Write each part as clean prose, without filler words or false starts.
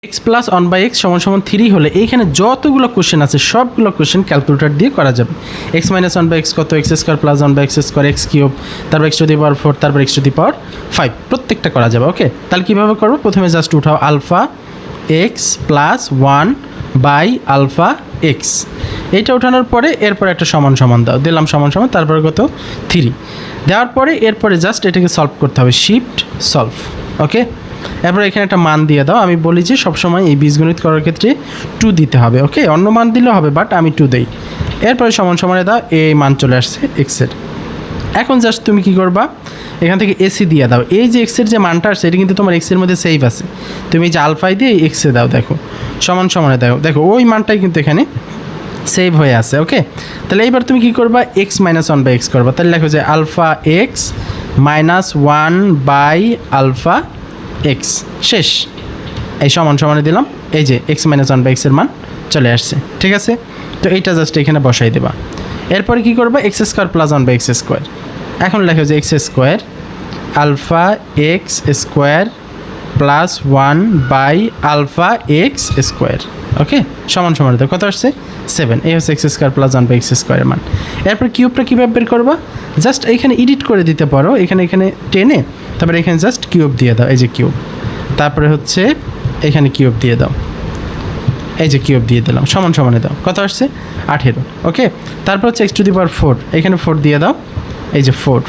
X plus 1/x সমান সমান 3 হলে এইখানে যতগুলো কোশ্চেন আছে সবগুলো কোশ্চেন ক্যালকুলেটর দিয়ে করা যাবে। এক্স মাইনাস 1/x কত, x square plus 1/x square, x cube, তারপর এক্স টু দি পাওয়ার 4, তারপর এক্স টু দি পাওয়ার 5, প্রত্যেকটা করা যাবে। ওকে, তাহলে কীভাবে করবো? প্রথমে জাস্ট উঠাও আলফা এক্স প্লাস 1/α(x), এইটা উঠানোর পরে এরপরে একটা সমান সমান দাও, দিলাম সমান সমান, তারপরে কত 3 দেওয়ার পরে এরপরে জাস্ট এটাকে সলভ করতে হবে, শিফট সলভ। ওকে, এরপরে এখানে একটা মান দিয়ে দাও। আমি বলি যে সবসময় এই বীজগণিত করার ক্ষেত্রে 2 দিতে হবে। ওকে, অন্য মান দিলেও হবে, বাট আমি 2 দিই। এরপরে সমান সমানে দাও, এই মান চলে আসছে এক্সের। এখন জাস্ট তুমি কি করবা, এখান থেকে এসি দিয়ে দাও। এই যে এক্সের যে মানটা আসছে এটা কিন্তু তোমার এক্সের মধ্যে সেভ আছে, তুমি যে আলফাই দিয়ে এক্সে দাও, দেখো সমান সমানে দাও, দেখো ওই মানটাই কিন্তু এখানে সেভ হয়ে আছে। ওকে, তাহলে এইবার তুমি কি করবা, এক্স মাইনাস 1/x করবা। তাহলে লেখো যে আলফা এক্স মাইনাস 1/α(x), শেষ। এই সমান সমানে দিলাম, এই যে এক্স মাইনাস 1/x এর মান চলে আসছে। ঠিক আছে, তো এইটা জাস্ট এখানে বসাই দেবা। এরপরে কি করবা, x square plus 1/x square. এখন লেখো যে x square alpha x square plus 1/α(x square. Okay, সমান সমান দেবো, কত আসছে 7। এই হচ্ছে এক্স স্কোয়ার প্লাস 1/x স্কোয়ারের মান। এরপর কিউবটা কীভাবে বের করবা, জাস্ট এইখানে এডিট করে দিতে পারো, এখানে টেনে তারপরে এখানে জাস্ট কিউব দিয়ে দাও, এই যে কিউব, তারপরে হচ্ছে এখানে কিউব দিয়ে দাও, এই যে কিউব দিয়ে দিলাম, সমান সমানে দাও, কত আসছে 18। ওকে, তারপর হচ্ছে এক্স টু দি পাওয়ার 4, এখানে 4 দিয়ে দাও, এই যে 4,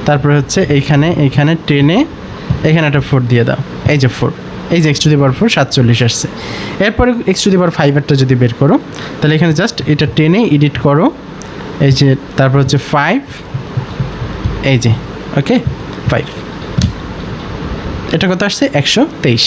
তারপরে হচ্ছে এইখানে টেনে এখানে একটা 4 দিয়ে দাও, এই যে 4, এই যে এক্স টু দি পাওয়ার 4 47 আসছে। এরপরে এক্স টু দি পাওয়ার 5 যদি বের করো, তাহলে এখানে জাস্ট এটা টেনে এডিট করো, এই যে তারপর হচ্ছে 5, এই যে ওকে 5, এটা কত আসছে 123।